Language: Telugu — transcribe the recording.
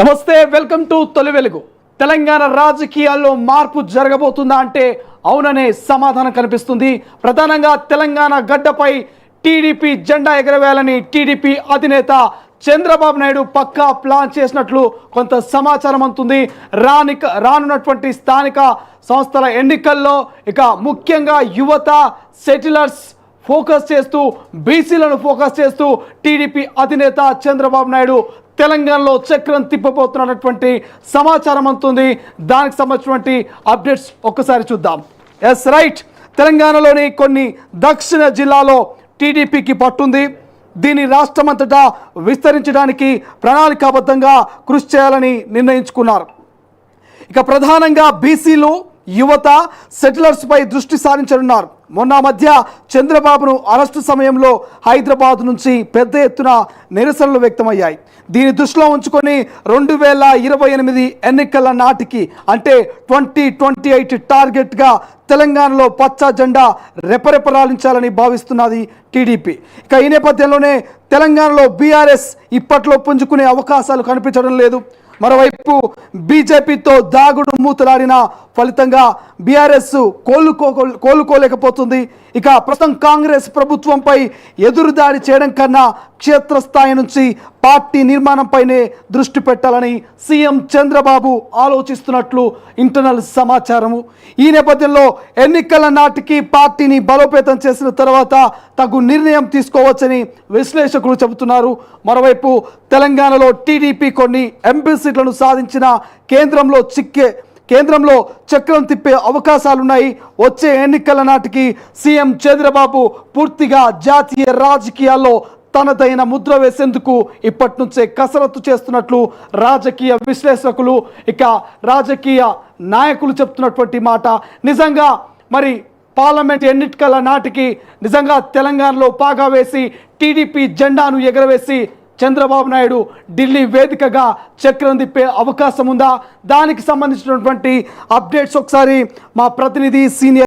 నమస్తే, వెల్కమ్ టు తొలి వెలుగు. తెలంగాణ రాజకీయాల్లో మార్పు జరగబోతుందా అంటే అవుననే సమాధానం కనిపిస్తుంది. ప్రధానంగా తెలంగాణ గడ్డపై టీడీపీ జెండా ఎగరవేయాలని టీడీపీ అధినేత చంద్రబాబు నాయుడు పక్కా ప్లాన్ చేసినట్లు కొంత సమాచారం అందుతుంది. రానున్నటువంటి స్థానిక సంస్థల ఎన్నికల్లో ఇక ముఖ్యంగా యువత, సెటిలర్స్ ఫోకస్ చేస్తూ, బీసీలను ఫోకస్ చేస్తూ టీడీపీ అధినేత చంద్రబాబు నాయుడు తెలంగాణలో చక్రం తిప్పబోతున్నటువంటి సమాచారం అందుతుంది. దానికి సంబంధించినటువంటి అప్డేట్స్ ఒక్కసారి చూద్దాం. ఎస్ రైట్, తెలంగాణలోని కొన్ని దక్షిణ జిల్లాలో టీడీపీకి పట్టుంది. దీన్ని రాష్ట్రమంతటా విస్తరించడానికి ప్రణాళికాబద్ధంగా కృషి చేయాలని నిర్ణయించుకున్నారు. ఇక ప్రధానంగా బీసీలు, యువత, సెటిలర్స్ పై దృష్టి సారించనున్నారు. మొన్న మధ్య చంద్రబాబును అరెస్టు సమయంలో హైదరాబాద్ నుంచి పెద్ద ఎత్తున నిరసనలు వ్యక్తమయ్యాయి. దీన్ని దృష్టిలో ఉంచుకొని 2028 ఎన్నికల నాటికి అంటే 2028 టార్గెట్గా తెలంగాణలో పచ్చ జెండా రెపరెపరాలించాలని భావిస్తున్నది టీడీపీ. ఇక ఈ నేపథ్యంలోనే తెలంగాణలో బీఆర్ఎస్ ఇప్పట్లో పుంజుకునే అవకాశాలు కనిపించడం లేదు. మరోవైపు బీజేపీతో దాగుడు మూతలాడిన ఫలితంగా బీఆర్ఎస్ కోలుకోలేకపోతుంది. ఇక ప్రస్తుతం కాంగ్రెస్ ప్రభుత్వంపై ఎదురుదాడి చేయడం కన్నా క్షేత్రస్థాయి నుంచి పార్టీ నిర్మాణంపైనే దృష్టి పెట్టాలని సీఎం చంద్రబాబు ఆలోచిస్తున్నట్లు ఇంటర్నల్ సమాచారము. ఈ నేపథ్యంలో ఎన్నికల నాటికి పార్టీని బలోపేతం చేసిన తర్వాత తగు నిర్ణయం తీసుకోవచ్చని విశ్లేషకులు చెబుతున్నారు. మరోవైపు తెలంగాణలో టీడీపీ కొన్ని ఎంపీ సీట్లను సాధించిన కేంద్రంలో చక్రం తిప్పే అవకాశాలున్నాయి. వచ్చే ఎన్నికల నాటికి సీఎం చంద్రబాబు పూర్తిగా జాతీయ రాజకీయాల్లో తనదైన ముద్ర వేసేందుకు ఇప్పటి నుంచే కసరత్తు చేస్తున్నట్లు రాజకీయ విశ్లేషకులు, ఇక రాజకీయ నాయకులు చెప్తున్నటువంటి మాట. నిజంగా మరి పార్లమెంట్ ఎన్నికల నాటికి నిజంగా తెలంగాణలో పాగా వేసి టీడీపీ జెండాను ఎగరవేసి చంద్రబాబు నాయుడు ఢిల్లీ వేదికగా చక్రం తిప్పే అవకాశం ఉందా? దానికి సంబంధించినటువంటి అప్డేట్స్ ఒకసారి మా ప్రతినిధి సీనియర్